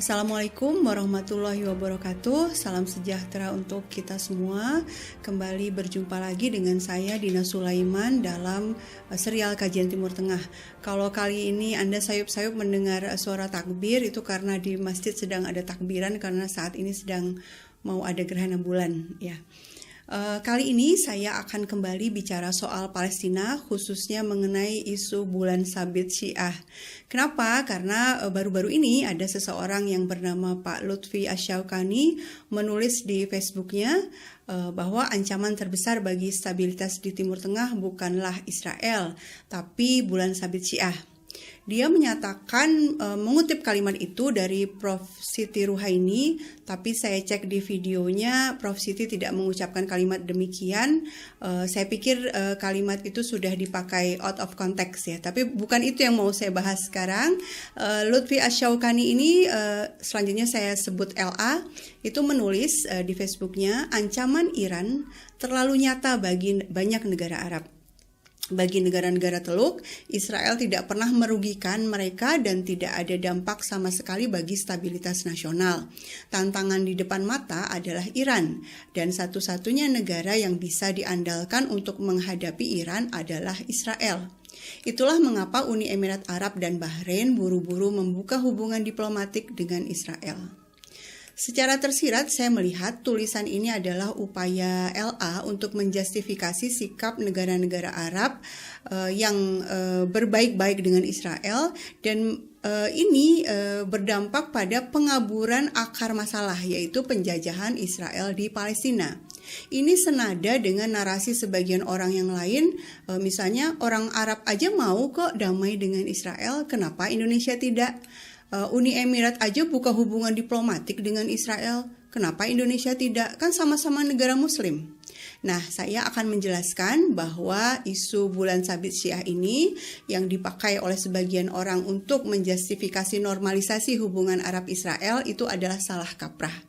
Assalamualaikum warahmatullahi wabarakatuh. Salam sejahtera untuk kita semua. Kembali berjumpa lagi dengan saya Dina Sulaiman dalam serial Kajian Timur Tengah. Kalau kali ini Anda sayup-sayup mendengar suara takbir, itu karena di masjid sedang ada takbiran karena saat ini sedang mau ada gerhana bulan ya. Kali ini saya akan kembali bicara soal Palestina, khususnya mengenai isu bulan sabit Syiah. Kenapa? Karena baru-baru ini ada seseorang yang bernama Pak Lutfi Asyaukani menulis di Facebooknya bahwa ancaman terbesar bagi stabilitas di Timur Tengah bukanlah Israel, tapi bulan sabit Syiah. Dia menyatakan, mengutip kalimat itu dari Prof. Siti Ruhaini, tapi saya cek di videonya Prof. Siti tidak mengucapkan kalimat demikian. Saya pikir kalimat itu sudah dipakai out of context ya, tapi bukan itu yang mau saya bahas sekarang. Lutfi Asyaukani ini, selanjutnya saya sebut LA, itu menulis di Facebooknya, ancaman Iran terlalu nyata bagi banyak negara Arab. Bagi negara-negara Teluk, Israel tidak pernah merugikan mereka dan tidak ada dampak sama sekali bagi stabilitas nasional. Tantangan di depan mata adalah Iran, dan satu-satunya negara yang bisa diandalkan untuk menghadapi Iran adalah Israel. Itulah mengapa Uni Emirat Arab dan Bahrain buru-buru membuka hubungan diplomatik dengan Israel. Secara tersirat saya melihat tulisan ini adalah upaya LA untuk menjustifikasi sikap negara-negara Arab yang berbaik-baik dengan Israel, dan ini berdampak pada pengaburan akar masalah, yaitu penjajahan Israel di Palestina. Ini senada dengan narasi sebagian orang yang lain, misalnya orang Arab aja mau kok damai dengan Israel, kenapa Indonesia tidak? Uni Emirat aja buka hubungan diplomatik dengan Israel, kenapa Indonesia tidak? Kan sama-sama negara Muslim. Nah, saya akan menjelaskan bahwa isu bulan sabit Syiah ini yang dipakai oleh sebagian orang untuk menjustifikasi normalisasi hubungan Arab Israel itu adalah salah kaprah.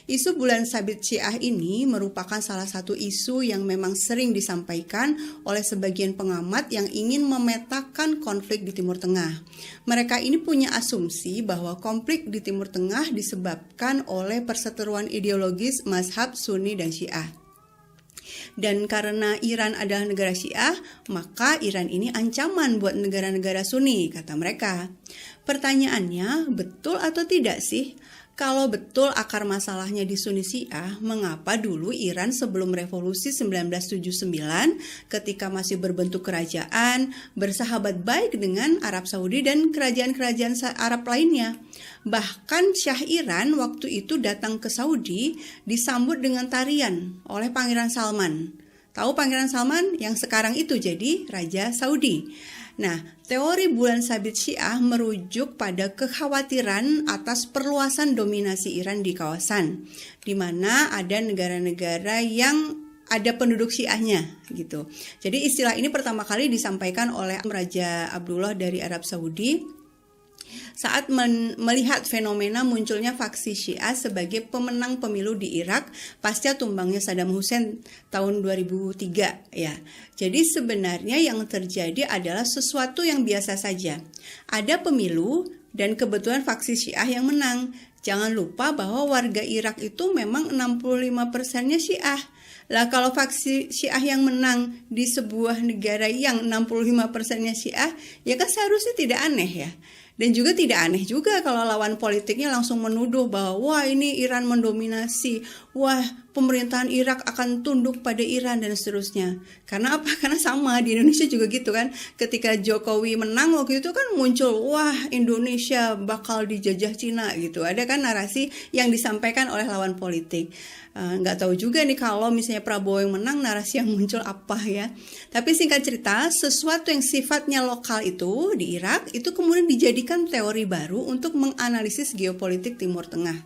Isu bulan sabit Syiah ini merupakan salah satu isu yang memang sering disampaikan oleh sebagian pengamat yang ingin memetakan konflik di Timur Tengah. Mereka ini punya asumsi bahwa konflik di Timur Tengah disebabkan oleh perseteruan ideologis mazhab Sunni dan Syiah. Dan karena Iran adalah negara Syiah, maka Iran ini ancaman buat negara-negara Sunni, kata mereka. Pertanyaannya, betul atau tidak sih? Kalau betul akar masalahnya di Sunni Syiah, mengapa dulu Iran sebelum revolusi 1979 ketika masih berbentuk kerajaan, bersahabat baik dengan Arab Saudi dan kerajaan-kerajaan Arab lainnya? Bahkan Syah Iran waktu itu datang ke Saudi disambut dengan tarian oleh Pangeran Salman. Tahu Pangeran Salman yang sekarang itu jadi Raja Saudi. Nah, teori bulan sabit Syiah merujuk pada kekhawatiran atas perluasan dominasi Iran di kawasan, di mana ada negara-negara yang ada penduduk Syiahnya gitu. Jadi istilah ini pertama kali disampaikan oleh Raja Abdullah dari Arab Saudi saat melihat fenomena munculnya faksi Syiah sebagai pemenang pemilu di Irak pasca tumbangnya Saddam Hussein tahun 2003 ya. Jadi sebenarnya yang terjadi adalah sesuatu yang biasa saja. Ada pemilu dan kebetulan faksi Syiah yang menang. Jangan lupa bahwa warga Irak itu memang 65%-nya Syiah. Lah kalau faksi Syiah yang menang di sebuah negara yang 65%-nya Syiah, ya kan seharusnya tidak aneh ya. Dan juga tidak aneh juga kalau lawan politiknya langsung menuduh bahwa wah ini Iran mendominasi, wah pemerintahan Irak akan tunduk pada Iran dan seterusnya. Karena apa? Karena sama di Indonesia juga gitu kan. Ketika Jokowi menang waktu itu kan muncul wah Indonesia bakal dijajah Cina gitu. Ada kan narasi yang disampaikan oleh lawan politik. Nggak tahu juga nih kalau misalnya Prabowo yang menang narasi yang muncul apa ya. Tapi singkat cerita, sesuatu yang sifatnya lokal itu di Irak itu kemudian dijadikan teori baru untuk menganalisis geopolitik Timur Tengah.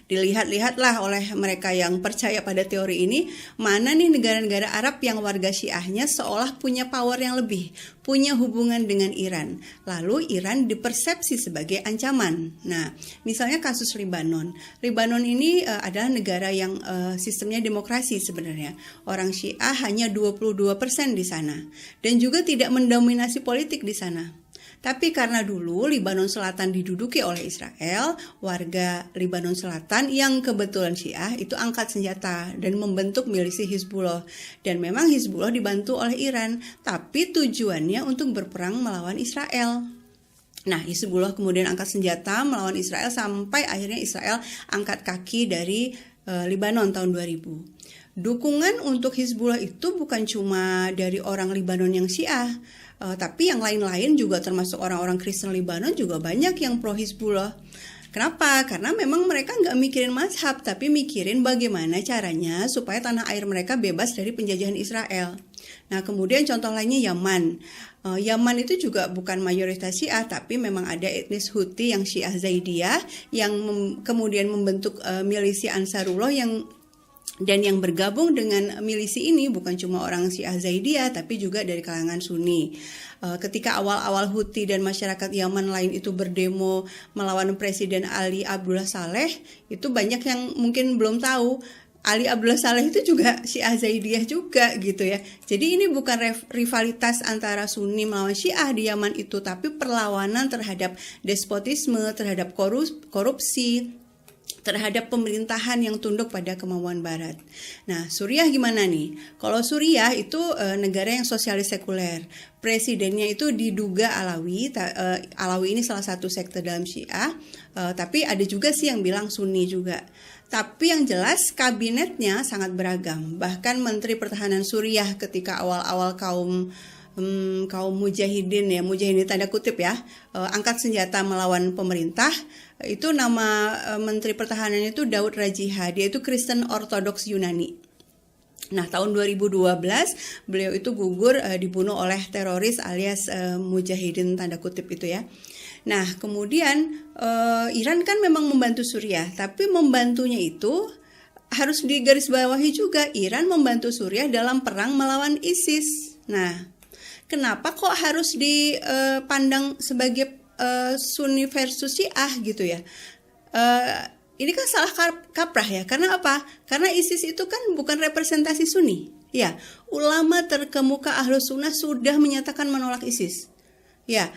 Dilihat-lihatlah oleh mereka yang percaya pada teori ini, mana nih negara-negara Arab yang warga Syiahnya seolah punya power yang lebih, punya hubungan dengan Iran. Lalu Iran dipersepsi sebagai ancaman. Nah, misalnya kasus Libanon. Libanon ini adalah negara yang sistemnya demokrasi sebenarnya. Orang Syiah hanya 22% di sana dan juga tidak mendominasi politik di sana. Tapi karena dulu Lebanon Selatan diduduki oleh Israel, warga Lebanon Selatan yang kebetulan Syiah itu angkat senjata dan membentuk milisi Hizbullah. Dan memang Hizbullah dibantu oleh Iran, tapi tujuannya untuk berperang melawan Israel. Nah, Hizbullah kemudian angkat senjata melawan Israel sampai akhirnya Israel angkat kaki dari Lebanon tahun 2000. Dukungan untuk Hizbullah itu bukan cuma dari orang Lebanon yang Syiah, tapi yang lain-lain juga termasuk orang-orang Kristen Lebanon juga banyak yang pro Hizbullah. Kenapa? Karena memang mereka nggak mikirin mazhab, tapi mikirin bagaimana caranya supaya tanah air mereka bebas dari penjajahan Israel. Nah, kemudian contoh lainnya Yaman. Yaman itu juga bukan mayoritas Syiah, tapi memang ada etnis Houthi yang Syiah Zaidiyah yang kemudian membentuk milisi Ansarullah yang bergabung dengan milisi ini bukan cuma orang Syiah Zaidiyah tapi juga dari kalangan Sunni. Ketika awal-awal Houthi dan masyarakat Yaman lain itu berdemo melawan Presiden Ali Abdullah Saleh, itu banyak yang mungkin belum tahu Ali Abdullah Saleh itu juga Syiah Zaidiyah juga gitu ya. Jadi ini bukan rivalitas antara Sunni melawan Syiah di Yaman itu, tapi perlawanan terhadap despotisme, terhadap korupsi, terhadap pemerintahan yang tunduk pada kemauan Barat. Nah, Suriah gimana nih? Kalau Suriah itu negara yang sosialis sekuler. Presidennya itu diduga Alawi. Alawi ini salah satu sekte dalam Syiah, tapi ada juga sih yang bilang Sunni juga. Tapi yang jelas kabinetnya sangat beragam. Bahkan Menteri Pertahanan Suriah ketika awal-awal kaum mujahidin ya, mujahidin tanda kutip ya, angkat senjata melawan pemerintah, itu nama Menteri Pertahanan itu Daud Rajiha, dia itu Kristen Ortodoks Yunani. Nah, tahun 2012 beliau itu gugur dibunuh oleh teroris alias mujahidin tanda kutip itu ya. Nah, kemudian Iran kan memang membantu Suriah, tapi membantunya itu harus digarisbawahi juga, Iran membantu Suriah dalam perang melawan ISIS. Nah, kenapa kok harus dipandang sebagai Sunni versus Syiah gitu ya? Ini kan salah kaprah ya. Karena apa? Karena ISIS itu kan bukan representasi Sunni. Ya, ulama terkemuka Ahlus Sunnah sudah menyatakan menolak ISIS. Ya,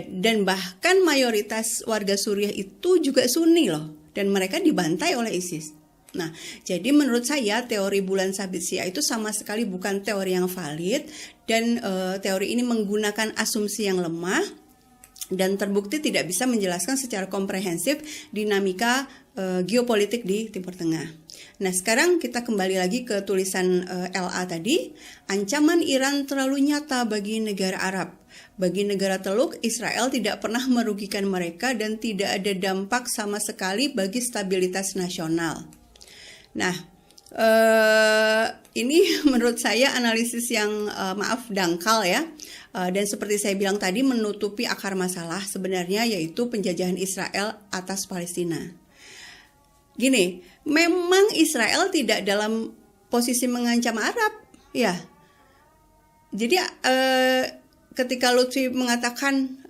dan bahkan mayoritas warga Suriah itu juga Sunni loh, dan mereka dibantai oleh ISIS. Nah, jadi menurut saya teori bulan sabit Syiah itu sama sekali bukan teori yang valid, dan teori ini menggunakan asumsi yang lemah dan terbukti tidak bisa menjelaskan secara komprehensif dinamika geopolitik di Timur Tengah. Nah, sekarang kita kembali lagi ke tulisan LA tadi. Ancaman Iran terlalu nyata bagi negara Arab. Bagi negara Teluk, Israel tidak pernah merugikan mereka dan tidak ada dampak sama sekali bagi stabilitas nasional. Nah, ini menurut saya analisis yang dangkal ya, dan seperti saya bilang tadi menutupi akar masalah sebenarnya, yaitu penjajahan Israel atas Palestina. Gini, memang Israel tidak dalam posisi mengancam Arab, ya. Jadi ketika Lutfi mengatakan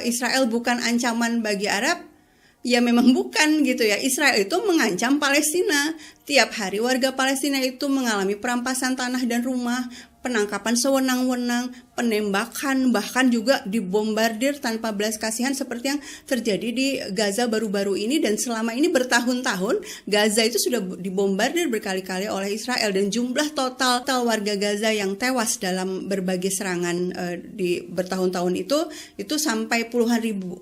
Israel bukan ancaman bagi Arab, ya memang bukan gitu ya. Israel itu mengancam Palestina. Tiap hari warga Palestina itu mengalami perampasan tanah dan rumah, penangkapan sewenang-wenang, penembakan, bahkan juga dibombardir tanpa belas kasihan seperti yang terjadi di Gaza baru-baru ini. Dan selama ini bertahun-tahun Gaza itu sudah dibombardir berkali-kali oleh Israel, dan jumlah total warga Gaza yang tewas dalam berbagai serangan di bertahun-tahun itu sampai puluhan ribu.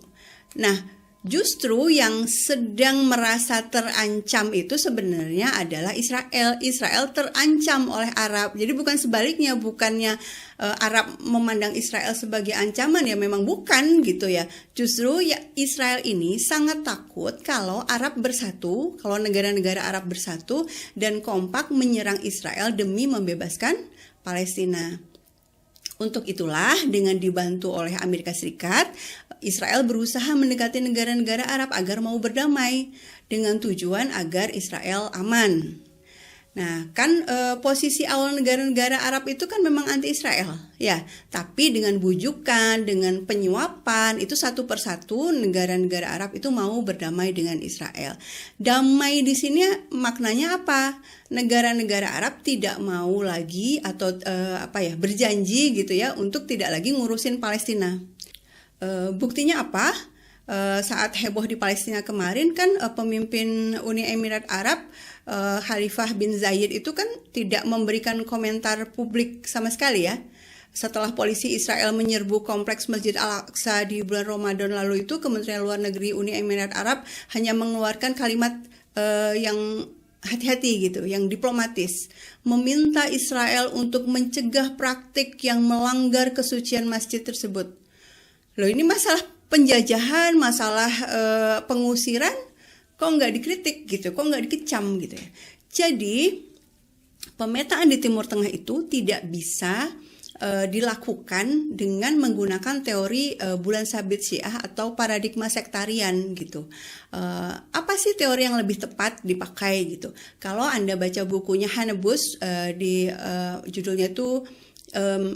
Nah, justru yang sedang merasa terancam itu sebenarnya adalah Israel. Israel terancam oleh Arab. Jadi bukan sebaliknya, bukannya Arab memandang Israel sebagai ancaman, ya memang bukan gitu ya. Justru ya Israel ini sangat takut kalau Arab bersatu, kalau negara-negara Arab bersatu dan kompak menyerang Israel demi membebaskan Palestina. Untuk itulah dengan dibantu oleh Amerika Serikat, Israel berusaha mendekati negara-negara Arab agar mau berdamai dengan tujuan agar Israel aman. Nah, kan posisi awal negara-negara Arab itu kan memang anti-Israel, ya. Tapi dengan bujukan, dengan penyuapan, itu satu persatu negara-negara Arab itu mau berdamai dengan Israel. Damai di sini maknanya apa? Negara-negara Arab tidak mau lagi atau berjanji gitu ya untuk tidak lagi ngurusin Palestina. Buktinya apa? Saat heboh di Palestina kemarin kan pemimpin Uni Emirat Arab Khalifah bin Zayed itu kan tidak memberikan komentar publik sama sekali ya. Setelah polisi Israel menyerbu kompleks Masjid Al-Aqsa di bulan Ramadan lalu itu, Kementerian Luar Negeri Uni Emirat Arab hanya mengeluarkan kalimat yang hati-hati gitu, yang diplomatis, meminta Israel untuk mencegah praktik yang melanggar kesucian masjid tersebut. Loh, ini masalah penjajahan, masalah pengusiran, kok nggak dikritik gitu, kok nggak dikecam gitu ya. Jadi pemetaan di Timur Tengah itu tidak bisa dilakukan dengan menggunakan teori bulan sabit Syiah atau paradigma sektarian gitu. Apa sih teori yang lebih tepat dipakai gitu? Kalau Anda baca bukunya Hanebus di judulnya itu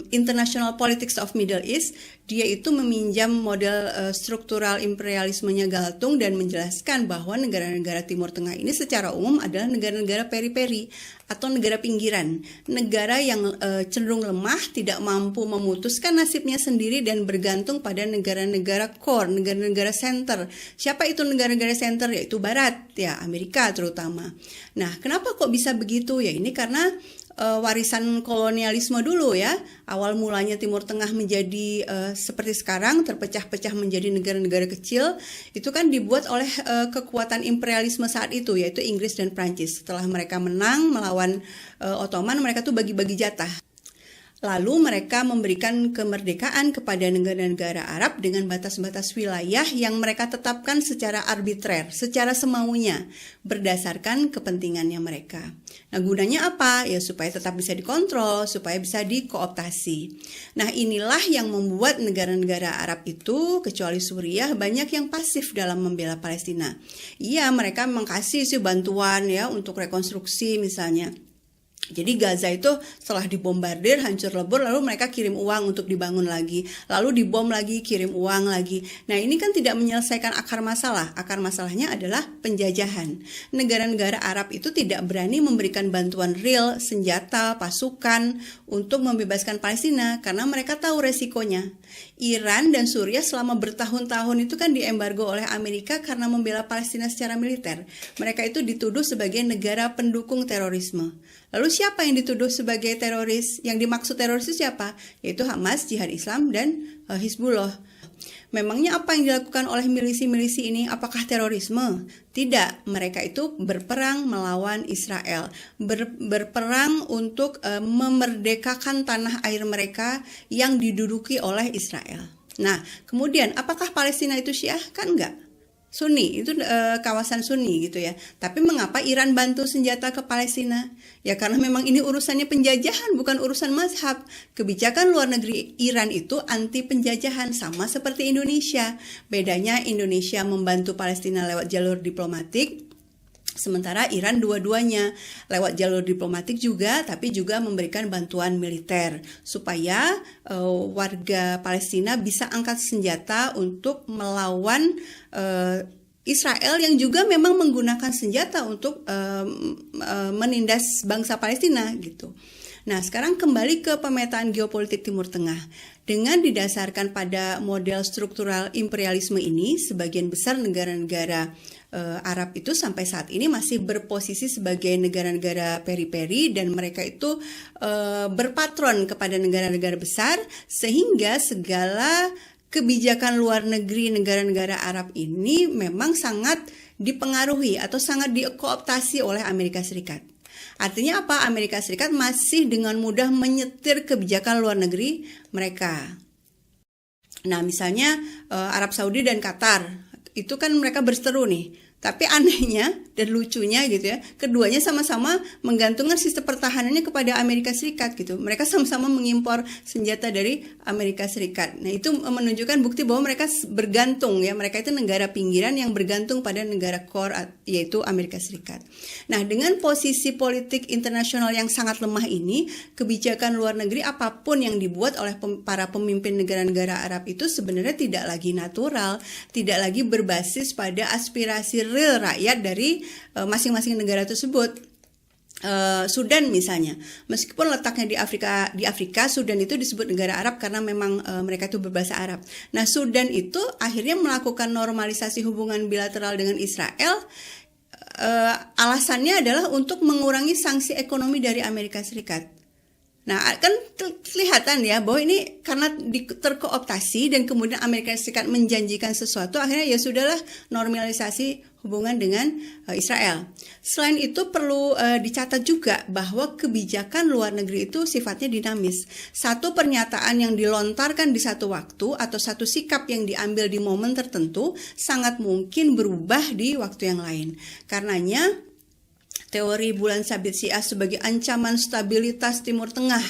International Politics of Middle East, dia itu meminjam model struktural imperialismenya Galtung dan menjelaskan bahwa negara-negara Timur Tengah ini secara umum adalah negara-negara periferi atau negara pinggiran, negara yang cenderung lemah, tidak mampu memutuskan nasibnya sendiri dan bergantung pada negara-negara core, negara-negara center. Siapa itu negara-negara center? Yaitu Barat, ya Amerika terutama. Nah, kenapa kok bisa begitu? Ya ini karena warisan kolonialisme dulu ya. Awal mulanya Timur Tengah menjadi seperti sekarang, terpecah-pecah menjadi negara-negara kecil, itu kan dibuat oleh kekuatan imperialisme saat itu, yaitu Inggris dan Prancis. Setelah mereka menang melawan Ottoman, mereka tuh bagi-bagi jatah. Lalu mereka memberikan kemerdekaan kepada negara-negara Arab dengan batas-batas wilayah yang mereka tetapkan secara arbitrer, secara semaunya, berdasarkan kepentingannya mereka. Nah, gunanya apa? Ya supaya tetap bisa dikontrol, supaya bisa dikooptasi. Nah, inilah yang membuat negara-negara Arab itu, kecuali Suriah, banyak yang pasif dalam membela Palestina. Iya, mereka memang kasih sih bantuan ya untuk rekonstruksi misalnya. Jadi Gaza itu setelah dibombardir, hancur lebur, lalu mereka kirim uang untuk dibangun lagi. Lalu dibom lagi, kirim uang lagi. Nah, ini kan tidak menyelesaikan akar masalah. Akar masalahnya adalah penjajahan. Negara-negara Arab itu tidak berani memberikan bantuan real, senjata, pasukan untuk membebaskan Palestina karena mereka tahu resikonya. Iran dan Suriah selama bertahun-tahun itu kan diembargo oleh Amerika karena membela Palestina secara militer. Mereka itu dituduh sebagai negara pendukung terorisme. Lalu siapa yang dituduh sebagai teroris? Yang dimaksud teroris itu siapa? Yaitu Hamas, Jihad Islam, dan Hizbullah. Memangnya apa yang dilakukan oleh milisi-milisi ini? Apakah terorisme? Tidak, mereka itu berperang melawan Israel, berperang untuk memerdekakan tanah air mereka yang diduduki oleh Israel. Nah, kemudian apakah Palestina itu Syiah? Kan enggak. Sunni, itu kawasan Sunni gitu ya. Tapi mengapa Iran bantu senjata ke Palestina? Ya karena memang ini urusannya penjajahan, bukan urusan mazhab. Kebijakan luar negeri Iran itu anti penjajahan, sama seperti Indonesia. Bedanya Indonesia membantu Palestina lewat jalur diplomatik, sementara Iran dua-duanya lewat jalur diplomatik juga, tapi juga memberikan bantuan militer supaya warga Palestina bisa angkat senjata untuk melawan Israel yang juga memang menggunakan senjata untuk menindas bangsa Palestina gitu. Nah, sekarang kembali ke pemetaan geopolitik Timur Tengah. Dengan didasarkan pada model struktural imperialisme ini, sebagian besar negara-negara Arab itu sampai saat ini masih berposisi sebagai negara-negara periferi dan mereka itu berpatron kepada negara-negara besar, sehingga segala kebijakan luar negeri negara-negara Arab ini memang sangat dipengaruhi atau sangat dikooptasi oleh Amerika Serikat. Artinya apa? Amerika Serikat masih dengan mudah menyetir kebijakan luar negeri mereka. Nah, misalnya Arab Saudi dan Qatar, itu kan mereka berseteru nih. Tapi anehnya dan lucunya gitu ya, keduanya sama-sama menggantungkan sistem pertahanannya kepada Amerika Serikat gitu. Mereka sama-sama mengimpor senjata dari Amerika Serikat. Nah, itu menunjukkan bukti bahwa mereka bergantung ya. Mereka itu negara pinggiran yang bergantung pada negara core, yaitu Amerika Serikat. Nah, dengan posisi politik internasional yang sangat lemah ini, kebijakan luar negeri apapun yang dibuat oleh para pemimpin negara-negara Arab itu sebenarnya tidak lagi natural, tidak lagi berbasis pada aspirasi real rakyat dari masing-masing negara tersebut. Sudan misalnya, meskipun letaknya di Afrika, Sudan itu disebut negara Arab karena memang mereka itu berbahasa Arab. Nah, Sudan itu akhirnya melakukan normalisasi hubungan bilateral dengan Israel. Alasannya adalah untuk mengurangi sanksi ekonomi dari Amerika Serikat. Nah, kan kelihatan ya bahwa ini karena terkooptasi dan kemudian Amerika Serikat menjanjikan sesuatu, akhirnya ya sudahlah normalisasi hubungan dengan Israel. Selain itu perlu dicatat juga bahwa kebijakan luar negeri itu sifatnya dinamis. Satu pernyataan yang dilontarkan di satu waktu atau satu sikap yang diambil di momen tertentu sangat mungkin berubah di waktu yang lain. Karenanya teori bulan sabit Syiah sebagai ancaman stabilitas Timur Tengah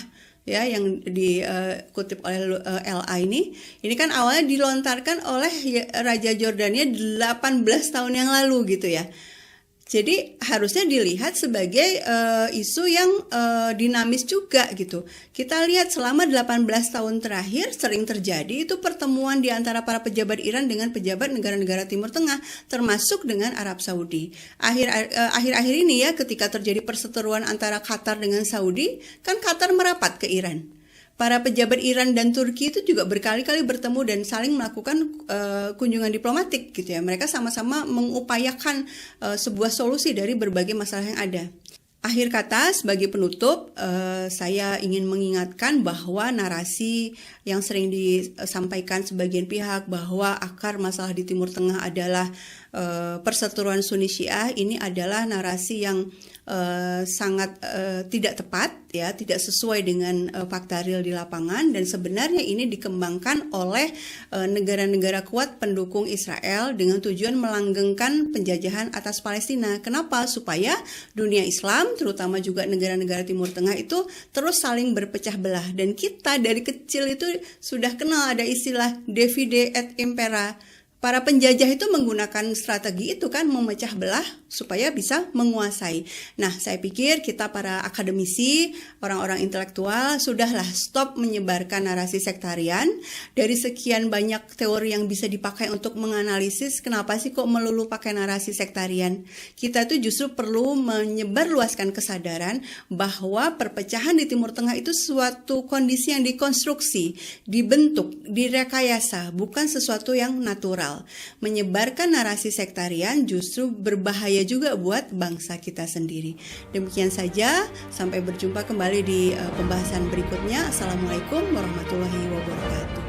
ya yang dikutip oleh LA ini kan awalnya dilontarkan oleh Raja Jordania 18 tahun yang lalu gitu ya. Jadi harusnya dilihat sebagai isu yang dinamis juga gitu. Kita lihat selama 18 tahun terakhir sering terjadi itu pertemuan di antara para pejabat Iran dengan pejabat negara-negara Timur Tengah, termasuk dengan Arab Saudi. Akhir-akhir ini ya, ketika terjadi perseteruan antara Qatar dengan Saudi, kan Qatar merapat ke Iran. Para pejabat Iran dan Turki itu juga berkali-kali bertemu dan saling melakukan kunjungan diplomatik gitu ya. Mereka sama-sama mengupayakan sebuah solusi dari berbagai masalah yang ada. Akhir kata, sebagai penutup, saya ingin mengingatkan bahwa narasi yang sering disampaikan sebagian pihak bahwa akar masalah di Timur Tengah adalah perseteruan Sunni Syiah, ini adalah narasi yang sangat tidak tepat ya, tidak sesuai dengan fakta real di lapangan, dan sebenarnya ini dikembangkan oleh negara-negara kuat pendukung Israel dengan tujuan melanggengkan penjajahan atas Palestina. Kenapa? Supaya dunia Islam, terutama juga negara-negara Timur Tengah itu terus saling berpecah belah. Dan kita dari kecil itu sudah kenal ada istilah divide et impera. Para penjajah itu menggunakan strategi itu kan, memecah belah supaya bisa menguasai. Nah, saya pikir kita para akademisi, orang-orang intelektual, sudahlah stop menyebarkan narasi sektarian. Dari sekian banyak teori yang bisa dipakai untuk menganalisis, kenapa sih kok melulu pakai narasi sektarian? Kita tuh justru perlu menyebarluaskan kesadaran bahwa perpecahan di Timur Tengah itu suatu kondisi yang dikonstruksi, dibentuk, direkayasa, bukan sesuatu yang natural. Menyebarkan narasi sektarian justru berbahaya juga buat bangsa kita sendiri. Demikian saja, sampai berjumpa kembali di pembahasan berikutnya. Assalamualaikum warahmatullahi wabarakatuh.